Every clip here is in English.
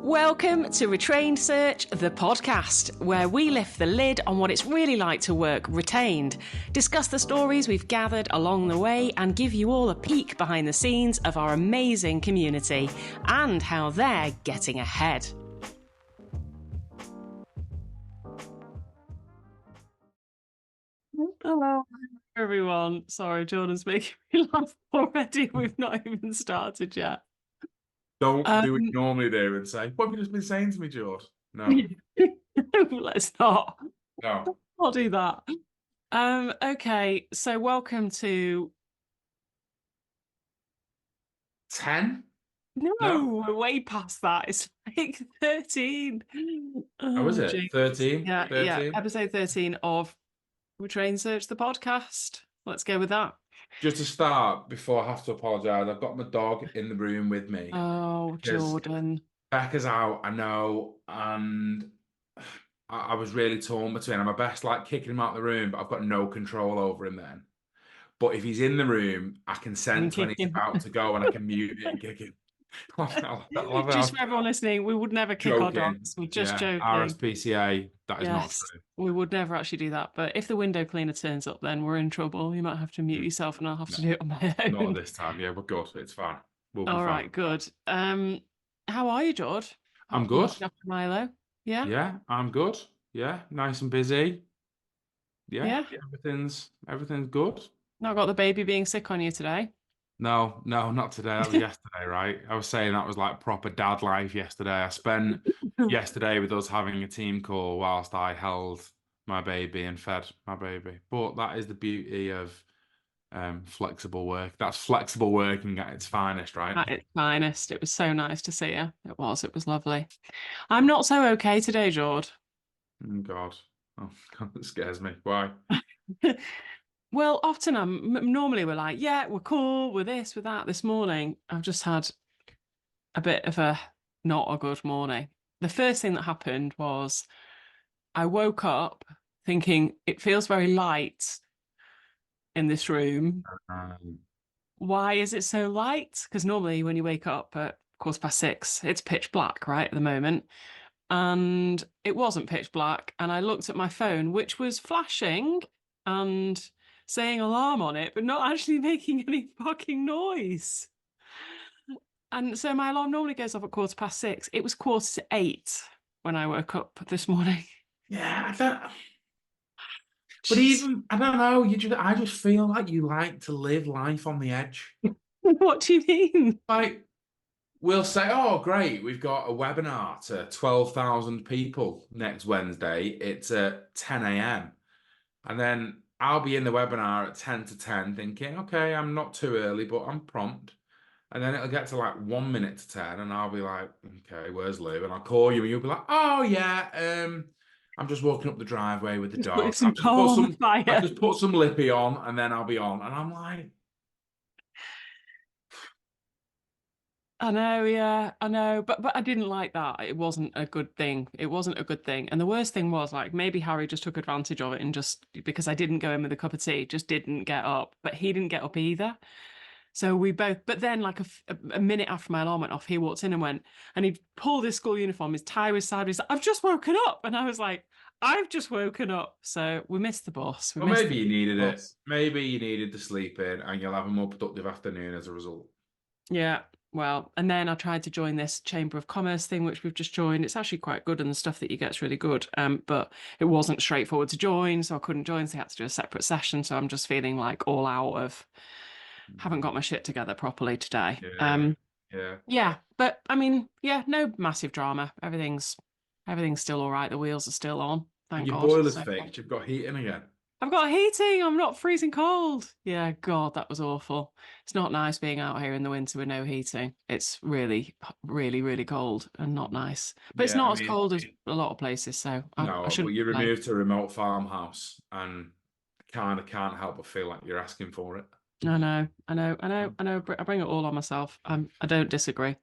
Welcome to Retrained Search, the podcast, where we lift the lid on what it's really like to work retained, discuss the stories we've gathered along the way, and give you all a peek behind the scenes of our amazing community and how they're getting ahead. Hello, everyone. Sorry, Jordan's making me laugh already. We've not even started yet. Don't do what you normally do and say, what have you just been saying to me, George? No. Let's not. No. I'll do that. Okay, so welcome to... 10? No, we're way past that. It's like 13. Oh, is it? Jesus. 13? Yeah, 13? yeah. Episode 13 of Retrained Search, the podcast. Let's go with that. Just to start, before I have to apologise, I've got my dog in the room with me. Oh, Jordan. Becca's out, I know, and I was really torn between. I'm best like kicking him out of the room, but I've got no control over him then. But if he's in the room, I can sense when he's about to go and I can mute it and kick him. Just for everyone listening, we would never kick our dogs. We're just joking. RSPCA, that is not true. We would never actually do that. But if the window cleaner turns up, then we're in trouble. You might have to mute yourself and I'll have to do it on my own. Not this time. Yeah, we're good. It's fine. We'll be All fine. right, good. How are you, George? I'm good. After Milo? Yeah? Yeah, I'm good. Yeah, nice and busy. Yeah. Everything's good. Not got the baby being sick on you today? No, not today. That was yesterday, right? I was saying that was like proper dad life yesterday. I spent yesterday with us having a team call whilst I held my baby and fed my baby. But that is the beauty of flexible work. That's flexible working at its finest, right? At its finest. It was so nice to see you. It was lovely. I'm not so okay today, George. Oh, God. Oh, God, it scares me. Why? Well, often normally we're like, yeah, we're cool, we're this, we're that. This morning, I've just had a bit of a not a good morning. The first thing that happened was I woke up thinking it feels very light in this room. Why is it so light? Because normally when you wake up at 6:15, it's pitch black, right, at the moment. And it wasn't pitch black. And I looked at my phone, which was flashing and saying alarm on it, but not actually making any fucking noise. And so my alarm normally goes off at 6:15. It was 7:45 when I woke up this morning. Yeah, but even, I don't know, I just feel like you like to live life on the edge. What do you mean? Like, we'll say, oh, great, we've got a webinar to 12,000 people next Wednesday. It's at 10 a.m. And then I'll be in the webinar at 10 to 10 thinking, okay, I'm not too early, but I'm prompt. And then it'll get to like 1 minute to 10 and I'll be like, okay, where's Lou? And I'll call you and you'll be like, oh yeah, I'm just walking up the driveway with the dog. I'll just put some lippy on and then I'll be on. And I'm like, I know, yeah, I know, but I didn't like that. It wasn't a good thing. It wasn't a good thing. And the worst thing was, like, maybe Harry just took advantage of it and just, because I didn't go in with a cup of tea, just didn't get up. But he didn't get up either. So we both, but then like a minute after my alarm went off, he walked in and went, and he pulled his school uniform, his tie was sideways. I've just woken up. And I was like, I've just woken up. So we missed the bus. Well, maybe you needed it. Maybe you needed to sleep in and you'll have a more productive afternoon as a result. Yeah. Well, and then I tried to join this Chamber of Commerce thing, which we've just joined. It's actually quite good and the stuff that you get is really good. But it wasn't straightforward to join, so I couldn't join. So I had to do a separate session. So I'm just feeling like all out of, haven't got my shit together properly today. Yeah. But I mean, yeah, no massive drama. Everything's still all right. The wheels are still on. Thank God. Your boiler's fixed. You've got heating again. I've got heating. I'm not freezing cold. Yeah, God, that was awful. It's not nice being out here in the winter with no heating. It's really, really, really cold and not nice. But it's not as cold as a lot of places. So I shouldn't. But you're removed to a remote farmhouse and kind of can't help but feel like you're asking for it. I know. I bring it all on myself. I don't disagree.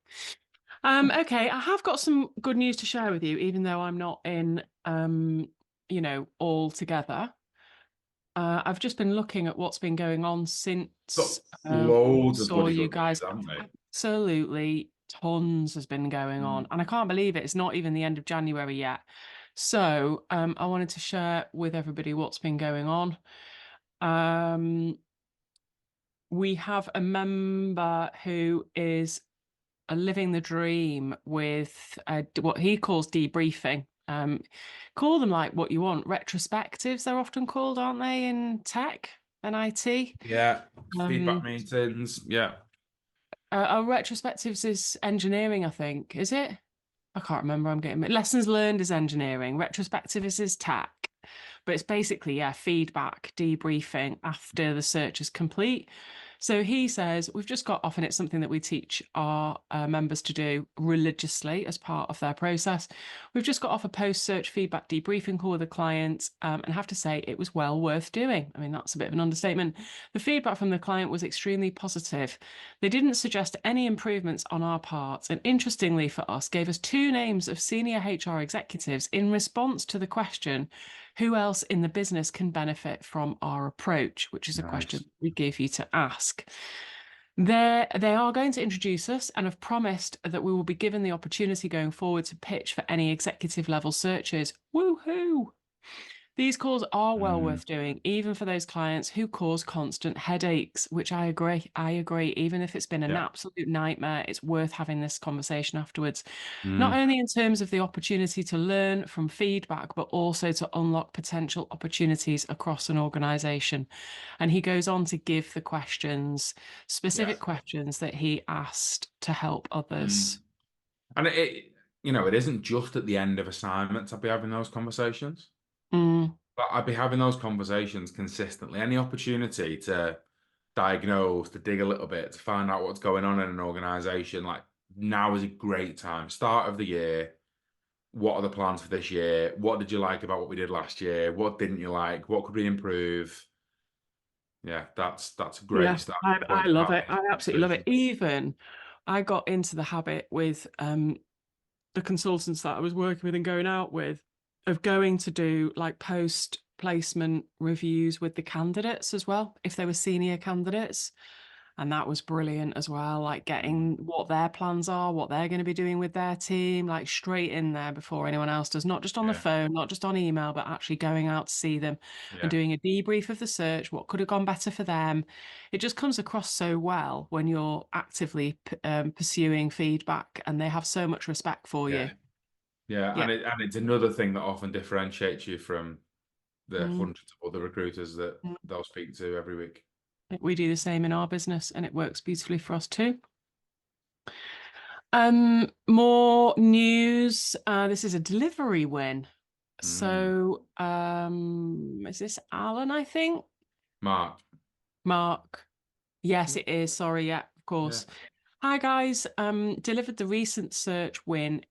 Okay, I have got some good news to share with you, even though I'm not in, all together. I've just been looking at what's been going on since loads of saw you good guys. news, haven't they? Absolutely tons has been going on, and I can't believe it. It's not even the end of January yet. So I wanted to share with everybody what's been going on. We have a member who is living the dream with what he calls debriefing. Call them like what you want. Retrospectives, they're often called, aren't they, in tech and IT? Yeah. Feedback meetings. Yeah. Retrospectives is engineering, I think. Is it? I can't remember. I'm getting lessons learned is engineering. Retrospective is tech. But it's basically, yeah, feedback, debriefing after the search is complete. So he says, we've just got off, and it's something that we teach our members to do religiously as part of their process. We've just got off a post-search feedback debriefing call with a client, and I have to say it was well worth doing. I mean, that's a bit of an understatement. The feedback from the client was extremely positive. They didn't suggest any improvements on our part, and interestingly for us, gave us 2 names of senior HR executives in response to the question, who else in the business can benefit from our approach, which is a question we gave you to ask. They are going to introduce us and have promised that we will be given the opportunity going forward to pitch for any executive level searches. Woohoo! These calls are well worth doing, even for those clients who cause constant headaches, which I agree. I agree. Even if it's been an absolute nightmare, it's worth having this conversation afterwards. Not only in terms of the opportunity to learn from feedback, but also to unlock potential opportunities across an organization. And he goes on to give the questions, specific questions that he asked to help others. And it isn't just at the end of assignments I'd be having those conversations. But I'd be having those conversations consistently. Any opportunity to diagnose, to dig a little bit, to find out what's going on in an organization, like now is a great time. Start of the year. What are the plans for this year? What did you like about what we did last year? What didn't you like? What could we improve? Yeah, that's a great start. I love it. I absolutely love it. Even I got into the habit with the consultants that I was working with and going out with of going to do like post placement reviews with the candidates as well, if they were senior candidates. And that was brilliant as well, like getting what their plans are, what they're going to be doing with their team, like straight in there before anyone else does, not just on the phone, not just on email, but actually going out to see them and doing a debrief of the search, what could have gone better for them. It just comes across so well when you're actively pursuing feedback, and they have so much respect for you. Yeah, and it's another thing that often differentiates you from the hundreds of other recruiters that they'll speak to every week. We do the same in our business, and it works beautifully for us too. More news. This is a delivery win. So, is this Alan, I think? Mark. Yes, it is. Sorry, yeah, of course. Hi, guys. Delivered the recent search win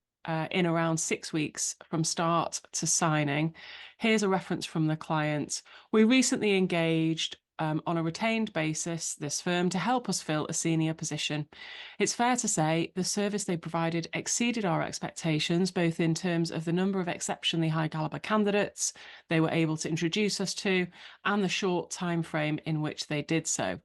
in around 6 weeks from start to signing. Here's a reference from the client. We recently engaged on a retained basis this firm to help us fill a senior position. It's fair to say the service they provided exceeded our expectations, both in terms of the number of exceptionally high caliber candidates they were able to introduce us to and the short time frame in which they did so.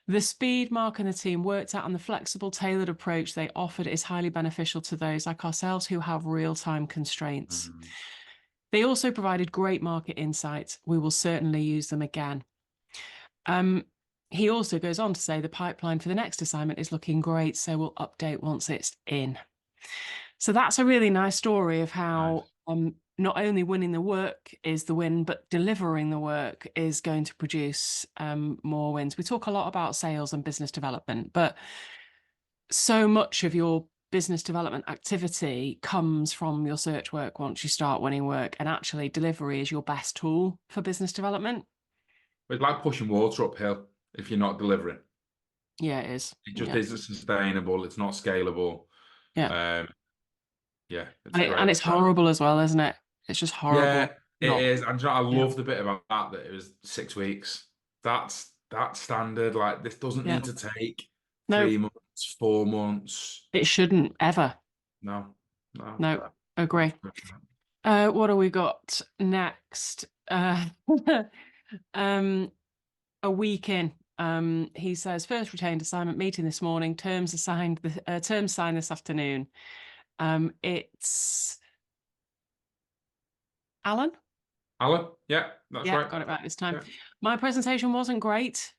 The speed Mark and the team worked at and the flexible, tailored approach they offered is highly beneficial to those like ourselves who have real-time constraints. They also provided great market insights. We will certainly use them again. He also goes on to say the pipeline for the next assignment is looking great, so we'll update once it's in. So that's a really nice story of how not only winning the work is the win, but delivering the work is going to produce more wins. We talk a lot about sales and business development, but so much of your business development activity comes from your search work once you start winning work, and actually delivery is your best tool for business development. It's like pushing water uphill if you're not delivering. Yeah, it is. It just isn't sustainable. It's not scalable. Yeah. It's and it's horrible as well, isn't it? It's just horrible. Yeah, it is. And I love the bit about that it was 6 weeks. That's standard. Like this doesn't need to take 3 months, 4 months. It shouldn't ever. No. Agree. What have we got next? A week in, He says, first retained assignment meeting this morning, terms signed this afternoon. It's Alan? Alan? Yeah, that's Yeah, right. got it right this time. Yeah. My presentation wasn't great.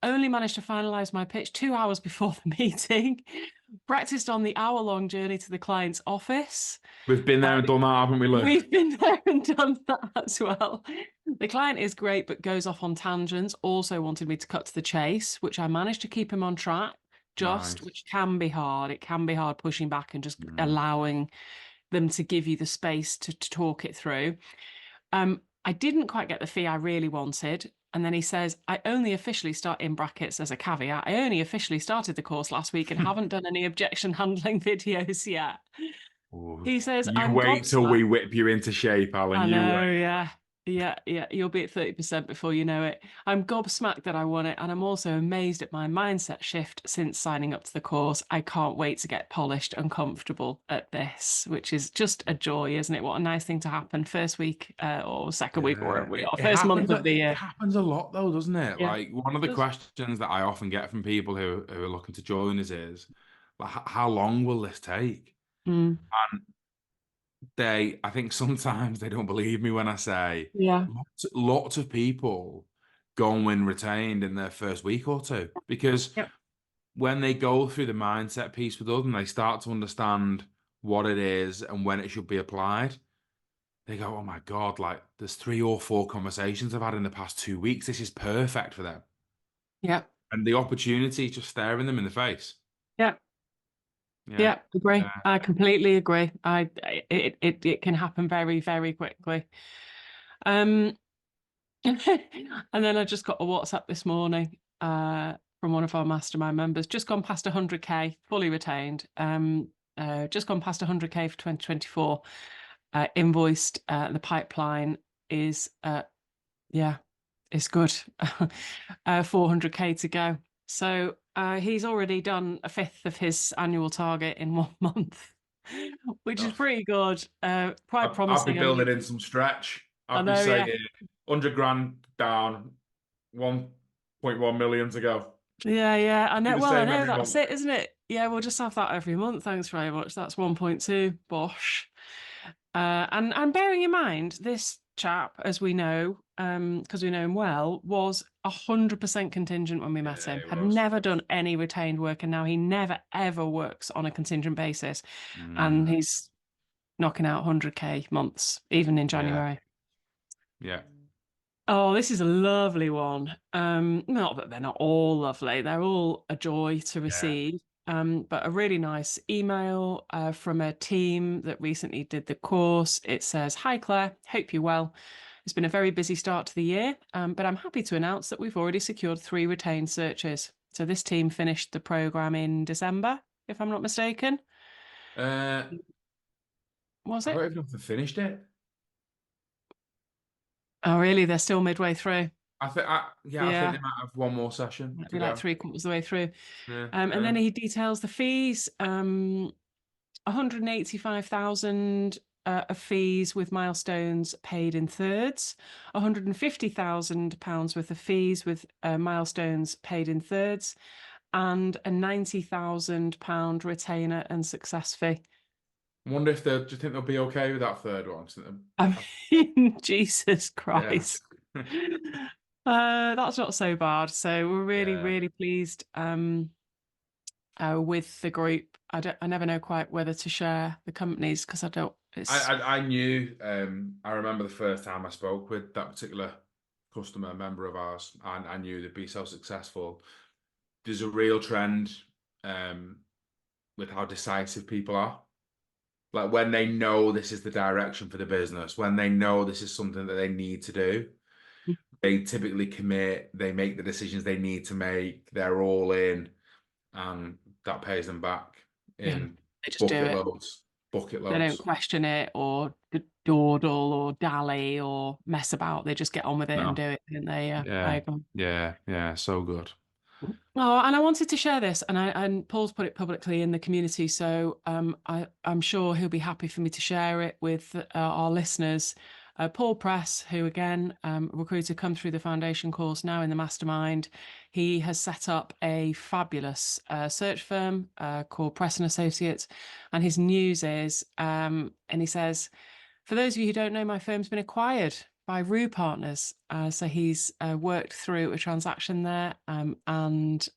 Only managed to finalize my pitch 2 hours before the meeting. Practiced on the hour-long journey to the client's office. We've been there and done that, haven't we, Lou? We've been there and done that as well. The client is great, but goes off on tangents. Also wanted me to cut to the chase, which I managed to keep him on track, Nice. which can be hard. It can be hard pushing back and just Mm. allowing them to give you the space to talk it through. I didn't quite get the fee I really wanted. And then he says, I only officially start in brackets as a caveat. I only officially started the course last week and haven't done any objection handling videos yet. Ooh. He says, You I'm wait till we gobsmacked. whip you into shape, Alan. I You know, wait. yeah. Yeah. You'll be at 30% before you know it. I'm gobsmacked that I won it, and I'm also amazed at my mindset shift since signing up to the course. I can't wait to get polished and comfortable at this, which is just a joy, isn't it? What a nice thing to happen first week or second week or Yeah, wherever we it, are, it first month happens. of the It year. happens a lot, though, doesn't it? Yeah. Like one of the questions that I often get from people who are looking to join us is, like, how long will this take? Mm, And I think sometimes they don't believe me when I say yeah. lots of people go and win retained in their first week or two because Yep. when they go through the mindset piece with us and they start to understand what it is and when it should be applied, they go, oh my God, like there's 3 or 4 conversations I've had in the past 2 weeks. This is perfect for them. Yep. And the opportunity is just staring them in the face. Yep. Yeah. Yeah, agree. Yeah. I completely agree. It can happen very, very quickly. Um, and then I just got a WhatsApp this morning from one of our mastermind members. Just gone past 100K, fully retained. Just gone past 100K for 2024. Invoiced. The pipeline is yeah, it's good. 400K to go. So he's already done a fifth of his annual target in 1 month, which is Oh, pretty good. Quite I'd be promising. And building in some stretch. I I'd be know, yeah. saying 100 grand down, 1.1 million to go. Yeah. I Do know. the Well, I same know every that's month. it, isn't it? Yeah, we'll just have that every month. Thanks very much. That's 1.2. Bosh. And bearing in mind, this chap, as we know, because we know him well, was 100% contingent when we met Yeah, him. it Had was. never done any retained work, and now he never ever works on a contingent basis. And Mm, he's knocking out 100K months, even in yeah, January. yeah, Oh, this is a lovely one. Not that they're not all lovely; they're all a joy to yeah. receive. But a really nice email from a team that recently did the course. It says, "Hi Claire, hope you're well. It's been a very busy start to the year, but I'm happy to announce that we've already secured 3 retained searches. So this team finished the program in December, if I'm not mistaken. Uh, Was I don't it? even know if they finished it. Oh, really? They're still midway through. Yeah, I think they Yeah. might have one more session Might to be like go. 3/4 of the way through. Yeah, And then he details the fees, 185,000 of fees with milestones paid in thirds, £150,000 worth of fees with milestones paid in thirds, and a £90,000 retainer and success fee. I wonder if do you think they'll be okay with that third one? I mean, Jesus Yeah, Christ. That's not so bad. So we're really, yeah. really pleased. With the group. I never know quite whether to share the companies because I don't. It's I knew. I remember the first time I spoke with that particular customer member of ours, and I knew they'd be so successful. There's a real trend with how decisive people are. Like when they know this is the direction for the business, when they know this is something that they need to do, they typically commit, they make the decisions they need to make, they're all in, and that pays them back yeah, in they just do bucket it. loads, bucket They don't loads. question it or dawdle or dally or mess about. They just get on with it and No. do it, don't they? Yeah, I Yeah. agree. Yeah. So good. Oh, and I wanted to share this, and Paul's put it publicly in the community, so I'm sure he'll be happy for me to share it with our listeners. Paul Press, who again, recruiter come through the foundation course, now in the mastermind. He has set up a fabulous search firm called Press and Associates. And his news is, and he says, for those of you who don't know, my firm's been acquired by Rue Partners. So he's worked through a transaction there, and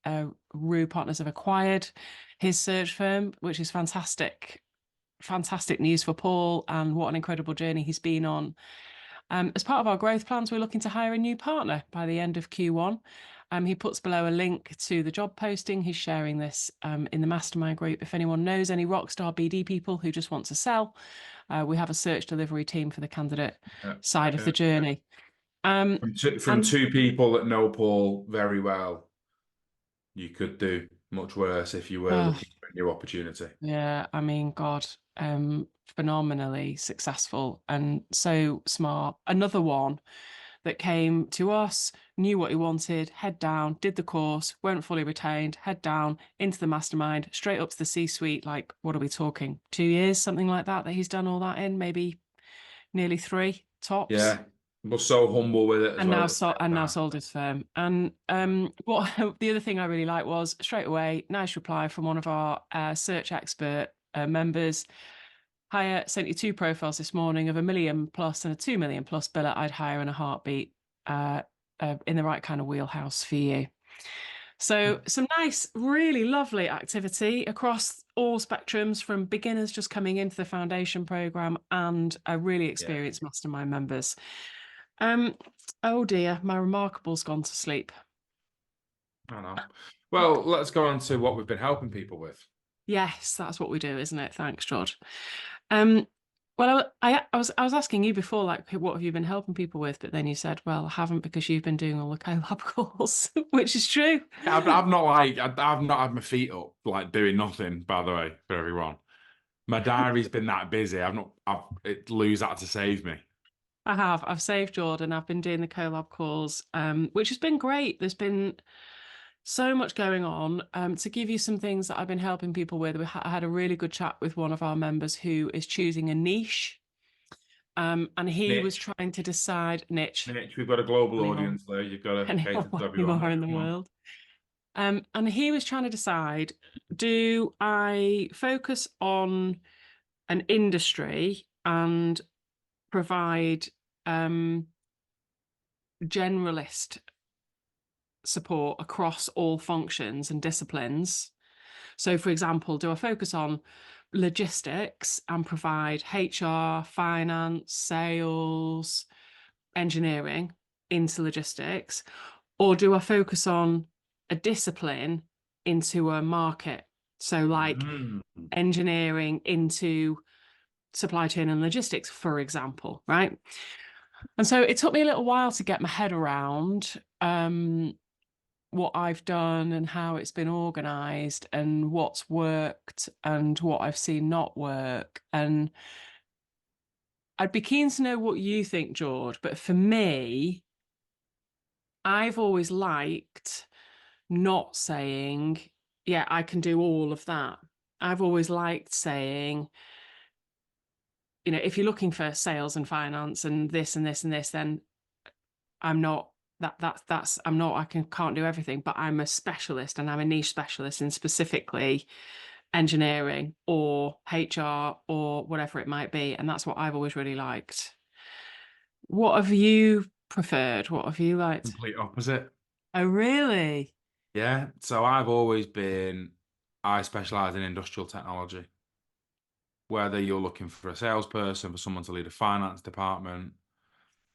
Rue Partners have acquired his search firm, which is fantastic. Fantastic news for Paul, and what an incredible journey he's been on. As part of our growth plans, we're looking to hire a new partner by the end of Q1. He puts below a link to the job posting. He's sharing this in the mastermind group. If anyone knows any rockstar BD people who just want to sell, we have a search delivery team for the candidate side of the journey. From two people that know Paul very well, you could do much worse if you were looking for a new opportunity. Yeah, I mean, God, phenomenally successful and so smart. Another one that came to us, knew what he wanted, head down, did the course, weren't fully retained, head down into the mastermind, straight up to the C-suite. Like, what are we talking? 2 years, something like that he's done all that in, maybe nearly 3 tops. Yeah, was so humble with it as and well. now sold his firm. And what the other thing I really liked was straight away, nice reply from one of our search expert members. Hire, sent you 2 profiles this morning of $1 million plus and a $2 million plus biller. I'd hire in a heartbeat, in the right kind of wheelhouse for you. So some nice, really lovely activity across all spectrums, from beginners just coming into the foundation program and really experienced mastermind members. Oh dear, my Remarkable's gone to sleep. I know. Well, let's go on to what we've been helping people with. Yes, that's what we do, isn't it? Thanks, George. Well, I was asking you before, like, what have you been helping people with? But then you said, well, I haven't, because you've been doing all the collab calls, which is true. I've not had my feet up, like doing nothing, by the way, for everyone. My diary's been that busy. Louise had to save me. I've saved Jordan. I've been doing the collab calls, which has been great. There's been so much going on. To give you some things that I've been helping people with, I had a really good chat with one of our members who is choosing a niche. And he was trying to decide niche. We've got a global audience there. You've got to cater to everyone. Anywhere in the world. And he was trying to decide, do I focus on an industry and provide generalist support across all functions and disciplines? So, for example, do I focus on logistics and provide HR, finance, sales, engineering into logistics? Or do I focus on a discipline into a market? So like engineering into supply chain and logistics, for example, right? And so it took me a little while to get my head around what I've done and how it's been organized and what's worked and what I've seen not work. And I'd be keen to know what you think, George, but for me, I've always liked not saying, yeah, I can do all of that. I've always liked saying, you know, if you're looking for sales and finance and this and this and this, then I'm not I can't do everything, but I'm a specialist and I'm a niche specialist in specifically engineering or HR or whatever it might be. And that's what I've always really liked. What have you preferred? What have you liked? Complete opposite. Oh, really? Yeah. So I specialize in industrial technology. Whether you're looking for a salesperson, for someone to lead a finance department.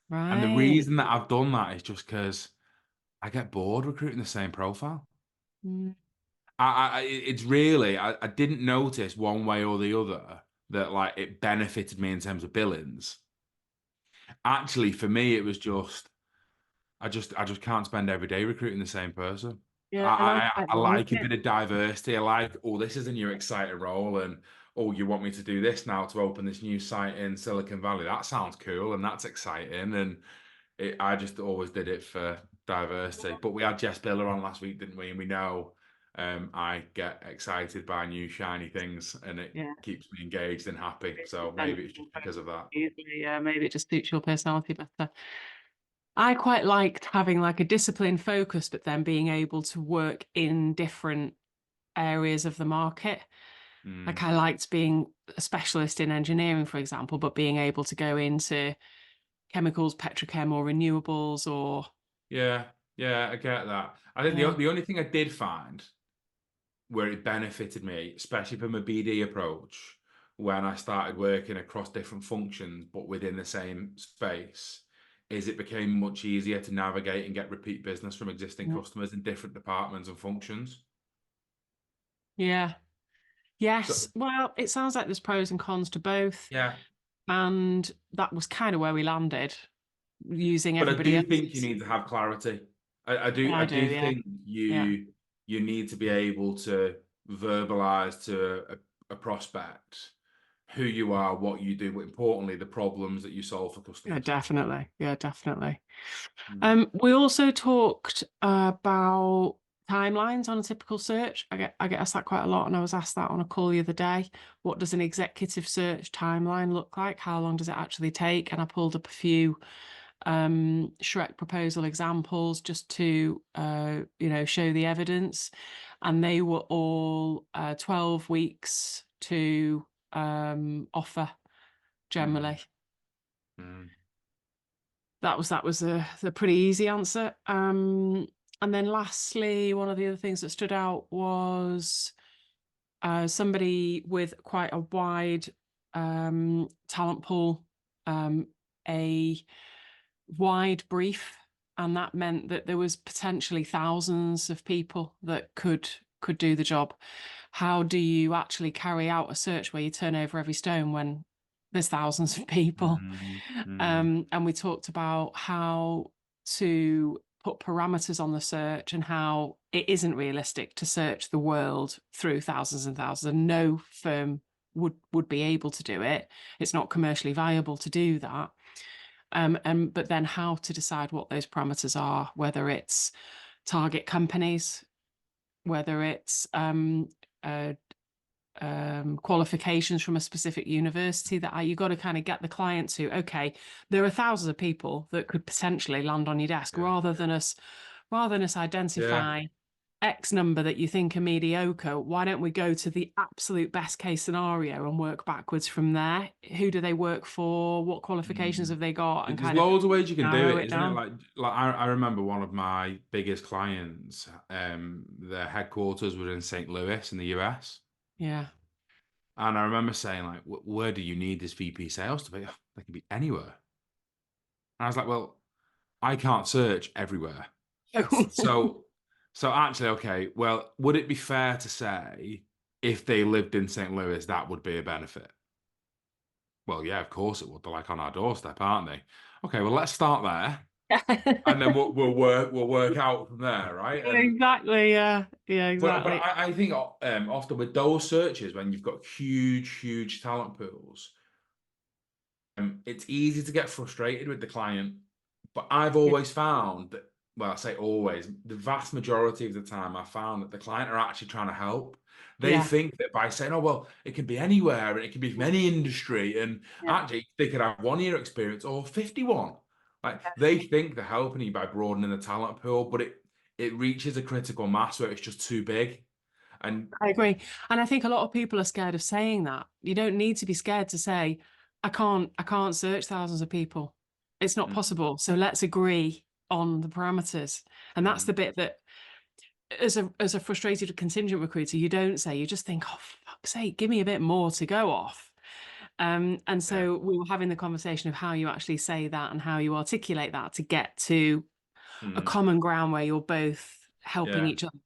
Right. And the reason that I've done that is just because I get bored recruiting the same profile. It's really, I didn't notice one way or the other that like it benefited me in terms of billings. Actually, for me, it was just, I just can't spend every day recruiting the same person. Yeah, I like a bit of diversity. I like, oh, this is a new exciting role, and oh, you want me to do this now to open this new site in Silicon Valley. That sounds cool and that's exciting. And I just always did it for diversity. But we had Jess Biller on last week, didn't we? And we know I get excited by new shiny things, and it Yeah. keeps me engaged and happy. So And maybe it's just because of that. yeah, maybe it just suits your personality better. I quite liked having like a discipline focus, but then being able to work in different areas of the market. Like Mm. I liked being a specialist in engineering, for example, but being able to go into chemicals, petrochem, or renewables, or Yeah, yeah, I get that. I think yeah, the only thing I did find where it benefited me, especially from a BD approach, when I started working across different functions but within the same space, is it became much easier to navigate and get repeat business from existing yeah, customers in different departments and functions. yeah. So Yes. Well, it sounds like there's pros and cons to both, yeah, and that was kind of where we landed, using but I everybody do think you else's. need to have clarity. I I do, do yeah, think yeah, you need to be able to verbalize to a prospect who you are, what you do, but importantly, the problems that you solve for yeah, customers. definitely, yeah, definitely. Mm. We also talked about timelines on a typical search. I get asked that quite a lot, and I was asked that on a call the other day. What does an executive search timeline look like? How long does it actually take? And I pulled up a few Shrek proposal examples just to show the evidence, and they were all 12 weeks to offer Mm. generally. Mm. That was the pretty easy answer. And then lastly, one of the other things that stood out was somebody with quite a wide talent pool, a wide brief, and that meant that there was potentially thousands of people that could do the job. How do you actually carry out a search where you turn over every stone when there's thousands of people? Mm. Mm. And we talked about how to put parameters on the search and how it isn't realistic to search the world through thousands and thousands, and no firm would be able to do it. It's not commercially viable to do that. And but then how to decide what those parameters are, whether it's target companies, whether it's uh, qualifications from a specific university that you got to kind of get the client to, okay, there are thousands of people that could potentially land on your desk, Yeah. rather than us Yeah. identify X number that you think are mediocre. Why don't we go to the absolute best case scenario and work backwards from there? Who do they work for? What qualifications Mm. have they got? And There's kind of loads of ways you can do narrow it, it isn't it? down. Like I remember one of my biggest clients, their headquarters were in St. Louis in the US. Yeah. And I remember saying, like, where do you need this VP sales to be? "Oh, they can be anywhere." And I was like, well, I can't search everywhere. So, so actually, okay, well, would it be fair to say if they lived in St. Louis, that would be a benefit? Well, yeah, of course it would. They're like on our doorstep, aren't they? Okay, well, let's start there, and then we'll work out from there, right? And Exactly. Yeah. Yeah. but Exactly. I think often with those searches, when you've got huge talent pools, it's easy to get frustrated with the client. But I've Yeah. always found that, well, I say always, the vast majority of the time, I found that the client are actually trying to help. They Yeah. think that by saying, oh, well, it can be anywhere and it can be from any industry, and Yeah. actually they could have 1 year experience or 51. Like they think they're helping you by broadening the talent pool, but it reaches a critical mass where it's just too big. And I agree. And I think a lot of people are scared of saying that. You don't need to be scared to say, I can't search thousands of people. It's not mm, possible. So let's agree on the parameters. And that's the mm, bit that as a frustrated contingent recruiter, you don't say, you just think, oh, for fuck's sake, give me a bit more to go off. And yeah, so we were having the conversation of how you actually say that and how you articulate that to get to a mm, common ground where you're both helping yeah. each other.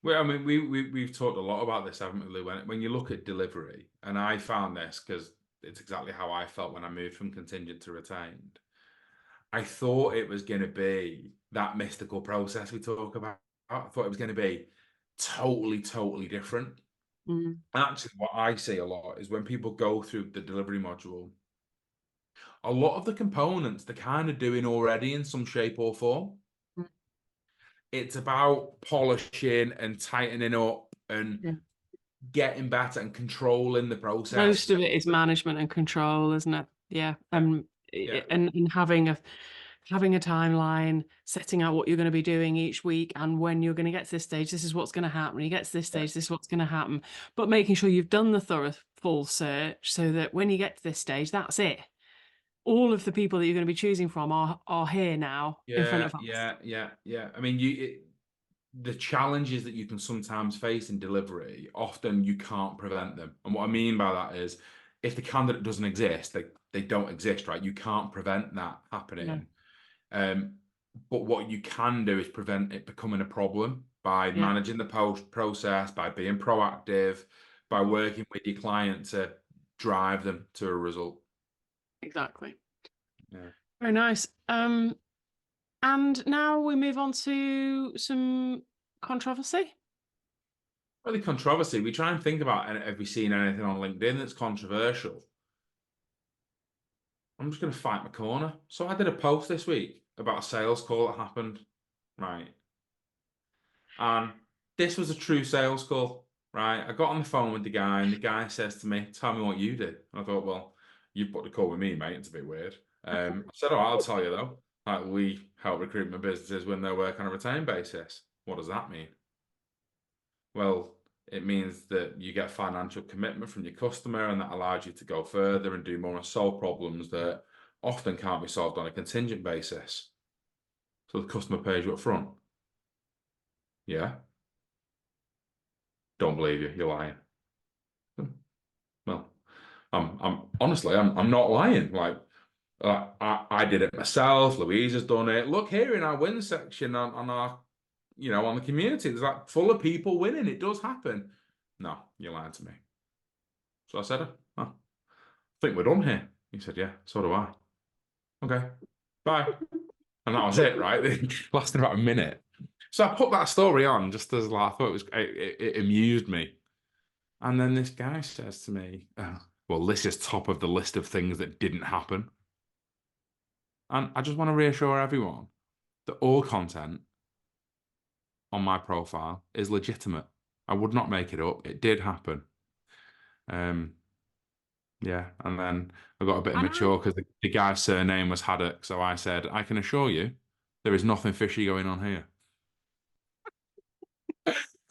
Well, I mean, we've talked a lot about this, haven't we, Lou? When you look at delivery, and I found this because it's exactly how I felt when I moved from contingent to retained. I thought it was going to be that mystical process we talk about. I thought it was going to be totally different. Mm, And actually, what I see a lot is when people go through the delivery module, a lot of the components they're kind of doing already in some shape or form. mm, It's about polishing and tightening up and Yeah. getting better and controlling the process. Most of it is management and control, isn't it? Yeah. Yeah. And having a timeline, setting out what you're going to be doing each week, and when you're going to get to this stage, this is what's going to happen. When you get to this Yeah. stage, this is what's going to happen. But making sure you've done the thorough full search so that when you get to this stage, that's it. All of the people that you're going to be choosing from are here now in front Yeah, of us. yeah. I mean, the challenges that you can sometimes face in delivery, often you can't prevent them. And what I mean by that is, if the candidate doesn't exist, they don't exist, right? You can't prevent that No. happening. But what you can do is prevent it becoming a problem by Yeah, managing the post process, by being proactive, by working with your client to drive them to a result. exactly. Yeah. Very nice. And now we move on to some controversy. Well, the controversy, we try and think about, have we seen anything on LinkedIn that's controversial? I'm just going to fight my corner. So I did a post this week about a sales call that happened, right? And this was a true sales call, right? I got on the phone with the guy, and the guy says to me, "Tell me what you did." And I thought, well, you put the call with me, mate. It's a bit weird. I said, "Oh, I'll tell you though. Like, we help recruitment businesses win their work on a retained basis." What does that mean? Well, it means that you get financial commitment from your customer, and that allows you to go further and do more and solve problems that often can't be solved on a contingent basis. So the customer pays you up front. Yeah. Don't believe you. You're lying. Well, I'm honestly, I'm not lying. Like, I did it myself. Louise has done it. Look here in our win section on our, on the community. There's like full of people winning. It does happen. No, you're lying to me. So I said, "Oh, I think we're done here." He said, "Yeah, so do I." Okay, bye. And that was it, right? It lasted about a minute. So I put that story on just as like, I thought it amused me. And then this guy says to me, "Oh, well, this is top of the list of things that didn't happen." And I just want to reassure everyone that all content on my profile is legitimate. I would not make it up. It did happen. Um, yeah. And then I got a bit And immature because the guy's surname was Haddock. So I said, "I can assure you there is nothing fishy going on here."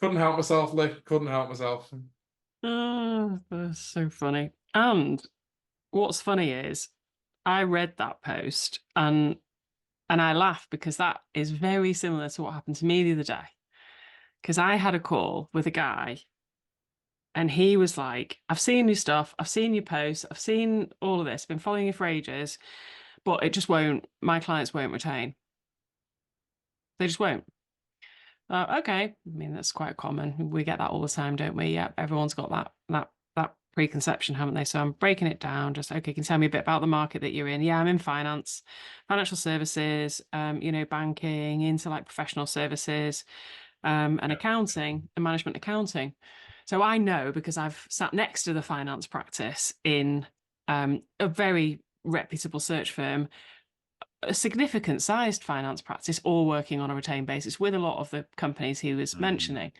Couldn't help myself, Lee. Couldn't help myself. oh, that's so funny. And what's funny is I read that post and I laughed because that is very similar to what happened to me the other day. Because I had a call with a guy and he was like, "I've seen your stuff, I've seen your posts, I've seen all of this, been following you for ages, but it just won't, my clients won't retain. They just won't." Okay. I mean, that's quite common. We get that all the time, don't we? Yeah, everyone's got that preconception, haven't they? So I'm breaking it down. Just okay, can you tell me a bit about the market that you're in? Yeah, I'm in finance, financial services, banking, into like professional services, and Yeah. accounting and management accounting. So I know because I've sat next to the finance practice in a very reputable search firm, a significant sized finance practice, all working on a retained basis with a lot of the companies he was Mm. mentioning.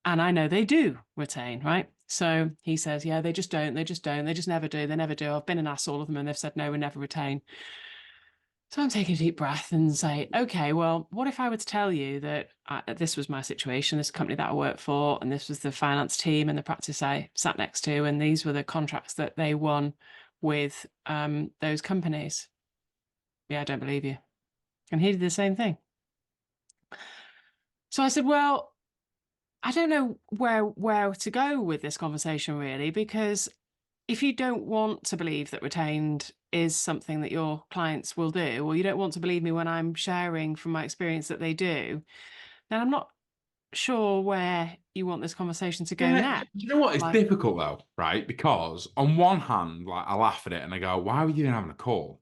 And I know they do retain, right? So he says, yeah, they just don't, they just don't, they just never do, they never do. I've been and asked all of them and they've said, no, we never retain. So I'm taking a deep breath and say, okay, well, what if I were to tell you that this was my situation, this company that I work for, and this was the finance team and the practice I sat next to, and these were the contracts that they won with those companies? Yeah, I don't believe you. And he did the same thing. So I said, well, I don't know where to go with this conversation really, because if you don't want to believe that retained is something that your clients will do, or you don't want to believe me when I'm sharing from my experience that they do, then I'm not sure where you want this conversation to go Yeah, next. you know what? It's Like, difficult though, right? Because on one hand, like I laugh at it and I go, "Why were you even having a call?"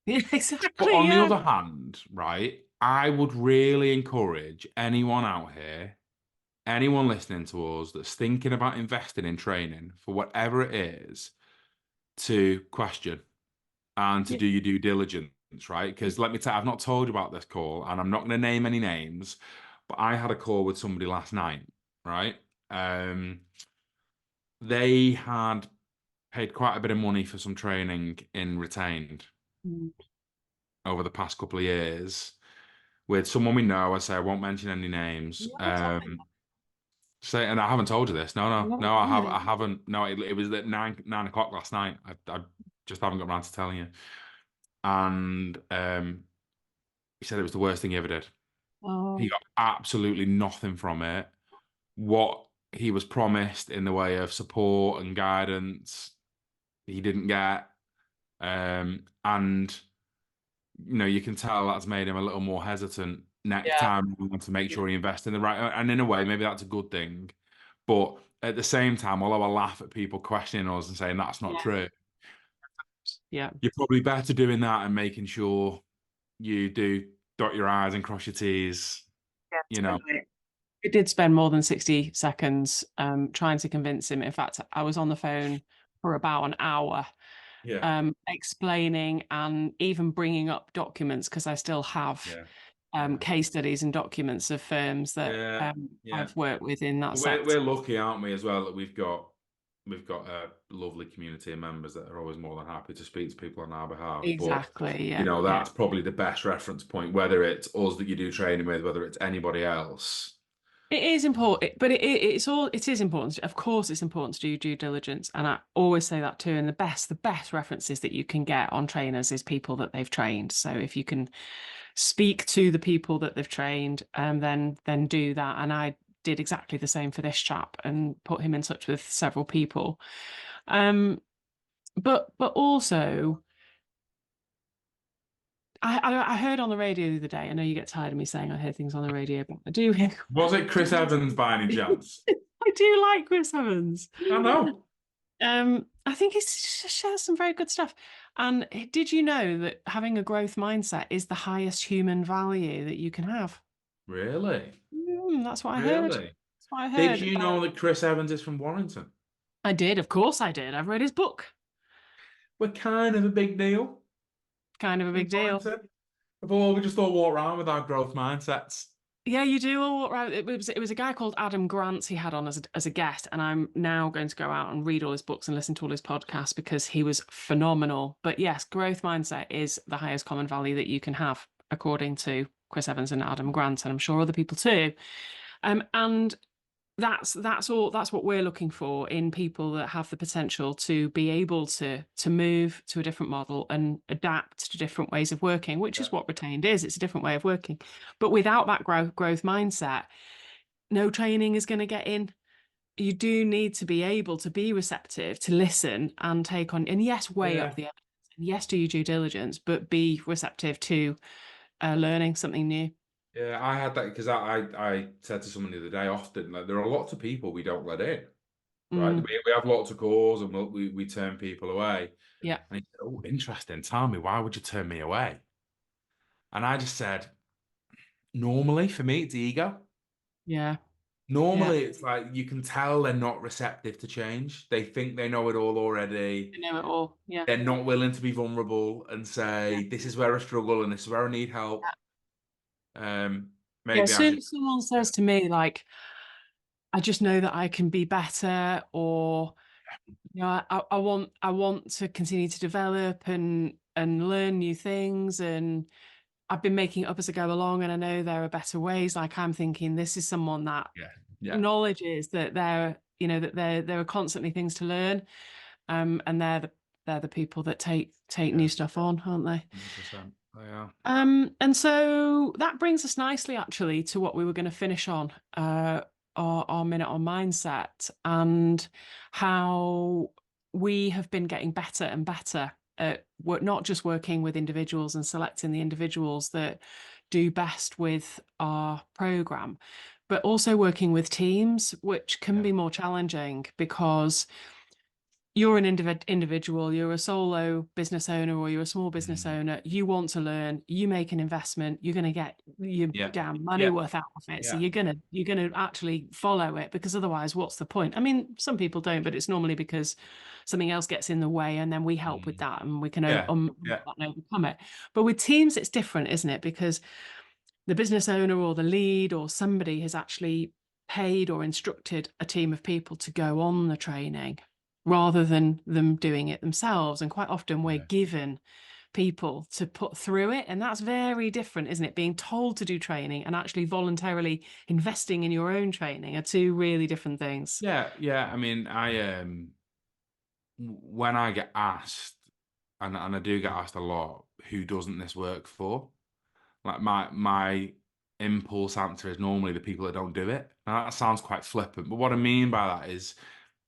yeah, But exactly, on the yeah. other hand, right, I would really encourage anyone out here, anyone listening to us that's thinking about investing in training for whatever it is, to question and to Yeah, do your due diligence. right? Because let me tell you, I've not told you about this call, and I'm not going to name any names, but I had a call with somebody last night, right? They had paid quite a bit of money for some training in retained Mm. over the past couple of years with someone we know. I say I won't mention any names. You haven't told me Say, and I haven't told you this. No, that. no, You haven't no. told me I that. haven't. No, it was at 9 o'clock last night. I just haven't got around to telling you. And he said it was the worst thing he ever did. He Oh, got absolutely nothing from it. What he was promised in the way of support and guidance, he didn't get. And you can tell that's made him a little more hesitant next yeah. time to make Yeah. sure he invests in the right. And in a way, maybe that's a good thing. But at the same time, although I laugh at people questioning us and saying that's not Yeah. true, Yeah. you're probably better doing that and making sure you do dot your I's and cross your T's. Yeah, You know, totally. It did spend more than 60 seconds trying to convince him. In fact, I was on the phone for about an hour yeah, explaining and even bringing up documents because I still have yeah, yeah, case studies and documents of firms that yeah, yeah. I've worked with in that sector. We're lucky, aren't we, as well, that we've got a lovely community of members that are always more than happy to speak to people on our behalf. But Exactly. Yeah. Yeah. that's probably the best reference point, whether it's us that you do training with, whether it's anybody else. It is important, but it is important. Of course, it's important to do due diligence, and I always say that too. And the best references that you can get on trainers is people that they've trained. So if you can speak to the people that they've trained, then do that. And I did exactly the same for this chap and put him in touch with several people. But also, I heard on the radio the other day. I know you get tired of me saying I hear things on the radio, but I do hear. Was it Chris Evans by any chance? I do like Chris Evans. I know. I think he shares some very good stuff. And did you know that having a growth mindset is the highest human value that you can have? Really? That's what I heard. Really? That's what I Did heard. you know that Chris Evans is from Warrington? I did, of course I did. I've read his book. We're kind of a big deal Kind of a in big deal. Warrington. We just all walk around with our growth mindsets. Yeah, you do all walk around. It was a guy called Adam Grant he had on as a guest, and I'm now going to go out and read all his books and listen to all his podcasts because he was phenomenal. But yes, growth mindset is the highest common value that you can have, according to Chris Evans and Adam Grant, and I'm sure other people too. And that's what we're looking for in people that have the potential to be able to move to a different model and adapt to different ways of working, which Yeah. is what retained is. It's a different way of working. But without that growth mindset, no training is going to get in. You do need to be able to be receptive, to listen and take on, and yes, weigh up the evidence, and yes, do your due diligence, but be receptive to learning something new. Yeah, I had that because I said to someone the other day, often, like, there are lots of people we don't let in, right? Mm, We have lots of calls and we turn people away. yeah. And he said, "Oh, interesting. Tell me, why would you turn me away?" And I just said, normally for me, it's ego. Yeah. Yeah. Normally, it's like you can tell they're not receptive to change. They think they know it all already. You know it all. Yeah. They're not willing to be vulnerable and Yeah. say, "This is where I struggle and this is where I need help." Yeah, Maybe I soon should. as someone says to me, like, I just know that I can be better, or I want to continue to develop and learn new things, and I've been making it up as I go along, and I know there are better ways. Like, I'm thinking this is someone that Yeah, yeah, acknowledges that there are constantly things to learn, and they're the people that take yeah. new stuff on, aren't they? 100%. They are. And so that brings us nicely, actually, to what we were going to finish on, our minute on mindset, and how we have been getting better and better at not just working with individuals and selecting the individuals that do best with our program, but also working with teams, which can Yeah, be more challenging because you're an individual, you're a solo business owner, or you're a small business owner, you want to learn, you make an investment, you're going to get your damn money worth out of it. So you're going to actually follow it, because otherwise what's the point? I mean, some people don't, but it's normally because something else gets in the way, and then we help with that, and we can overcome it. But with teams, it's different, isn't it? Because the business owner or the lead or somebody has actually paid or instructed a team of people to go on the training rather than them doing it themselves. And quite often we're given people to put through it. And that's very different, isn't it? Being told to do training and actually voluntarily investing in your own training are two really different things. Yeah, yeah. I mean, when I get asked, and I do get asked a lot, who doesn't this work for? Like my impulse answer is normally the people that don't do it. Now that sounds quite flippant, but what I mean by that is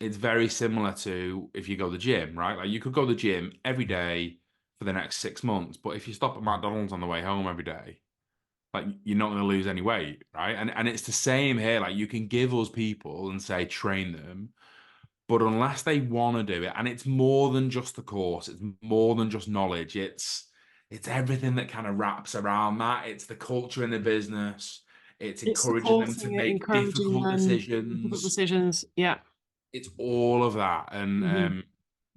it's very similar to if you go to the gym, right? Like you could go to the gym every day for the next 6 months, but if you stop at McDonald's on the way home every day, like you're not going to lose any weight, right? And it's the same here. Like you can give us people and say train them, but unless they want to do it, and it's more than just the course, it's more than just knowledge. It's everything that kind of wraps around that. It's the culture in the business. It's encouraging them to make difficult decisions. Yeah. It's all of that. And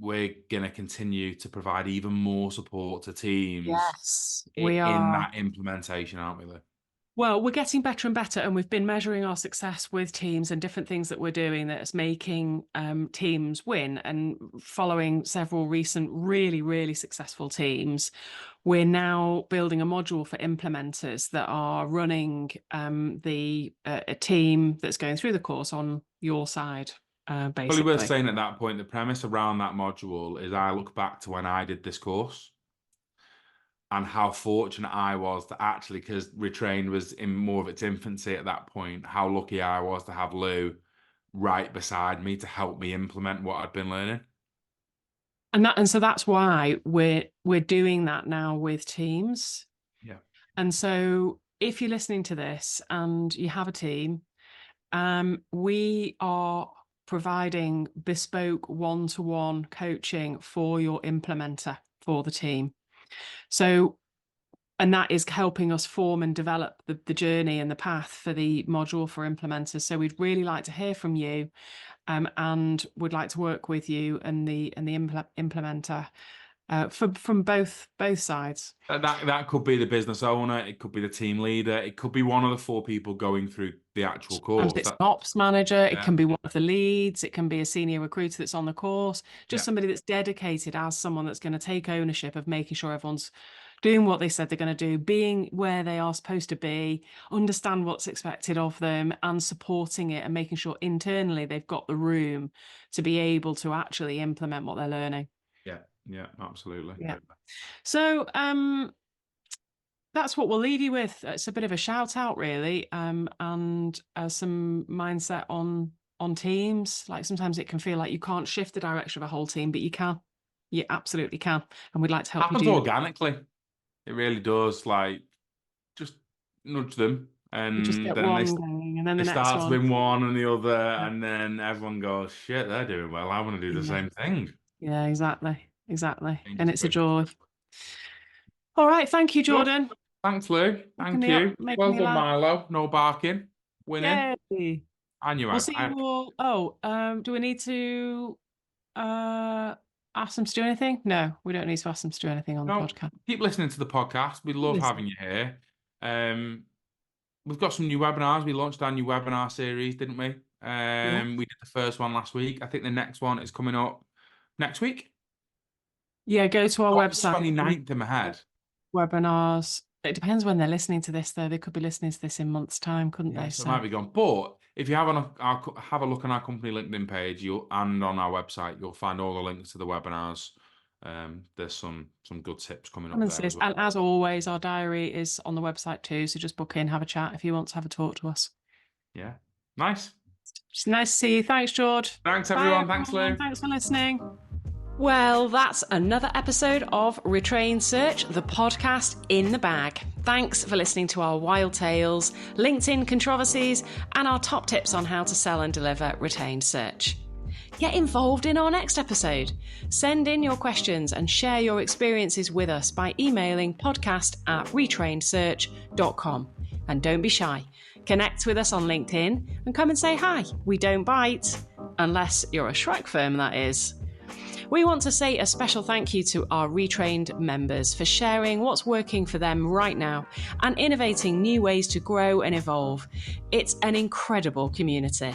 we're going to continue to provide even more support to teams Yes, we in are. that implementation, aren't we, Lou? Well, we're getting better and better, and we've been measuring our success with teams and different things that we're doing that's making teams win. And following several recent really, really successful teams, we're now building a module for implementers that are running a team that's going through the course on your side, basically. Probably worth saying at that point, the premise around that module is I look back to when I did this course and how fortunate I was to actually, because Retrained was in more of its infancy at that point, how lucky I was to have Lou right beside me to help me implement what I'd been learning. And so that's why we're doing that now with teams. Yeah. And so if you're listening to this and you have a team, we are providing bespoke one-to-one coaching for your implementer for the team. So, and that is helping us form and develop the journey and the path for the module for implementers. So we'd really like to hear from you, and would like to work with you and the implementer from both sides. That could be the business owner, it could be the team leader, it could be one of the 4 people going through the actual course. It's an ops manager, it can be one of the leads, it can be a senior recruiter that's on the course, just somebody that's dedicated as someone that's going to take ownership of making sure everyone's doing what they said they're going to do, being where they are supposed to be, understand what's expected of them, and supporting it and making sure internally they've got the room to be able to actually implement what they're learning. Yeah, absolutely. Yeah. So that's what we'll leave you with. It's a bit of a shout out, really, and some mindset on teams. Like sometimes it can feel like you can't shift the direction of a whole team, but you can. You absolutely can, and we'd like to help you do organically. It really does. Like just nudge them, and just get then one going, and then the next starts one. with one and the other, and then everyone goes, "Shit, they're doing well. I want to do the same thing." Yeah, exactly. And it's a joy. All right, thank you, Jordan. Thanks, Lou. Thank you. Well done, Milo. No barking. Winning. Yay. I knew we'll see you all. Do we need to ask them to do anything? No, we don't need to ask them to do anything on the podcast. Keep listening to the podcast. We love having you here. We've got some new webinars. We launched our new webinar series, didn't we? We did the first one last week. I think the next one is coming up next week. Yeah, go to our website. 29th in my head. Webinars. It depends when they're listening to this, though. They could be listening to this in months' time, couldn't they? So it might be gone. But if you have a look on our company LinkedIn page, and on our website, you'll find all the links to the webinars. There's some good tips coming up there as well. And as always, our diary is on the website too. So just book in, have a chat if you want to have a talk to us. Yeah, nice. It's nice to see you. Thanks, George. Thanks, everyone. Thanks, Lou. Thanks for listening. Well, that's another episode of Retrain Search, the podcast in the bag. Thanks for listening to our wild tales, LinkedIn controversies, and our top tips on how to sell and deliver retained search. Get involved in our next episode. Send in your questions and share your experiences with us by emailing podcast@retrainedsearch.com. And don't be shy. Connect with us on LinkedIn and come and say hi. We don't bite. Unless you're a Shrek firm, that is. We want to say a special thank you to our retrained members for sharing what's working for them right now and innovating new ways to grow and evolve. It's an incredible community.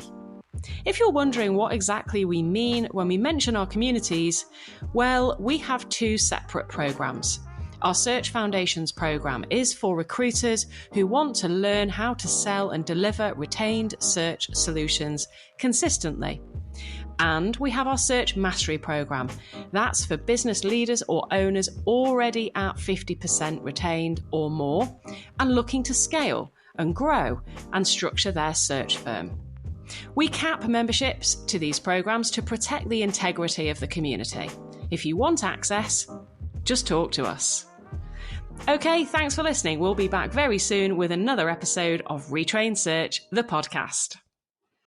If you're wondering what exactly we mean when we mention our communities, well, we have two separate programs. Our Search Foundations program is for recruiters who want to learn how to sell and deliver retained search solutions consistently. And we have our Search Mastery program. That's for business leaders or owners already at 50% retained or more and looking to scale and grow and structure their search firm. We cap memberships to these programs to protect the integrity of the community. If you want access, just talk to us. Okay, thanks for listening. We'll be back very soon with another episode of Retrained Search, the podcast.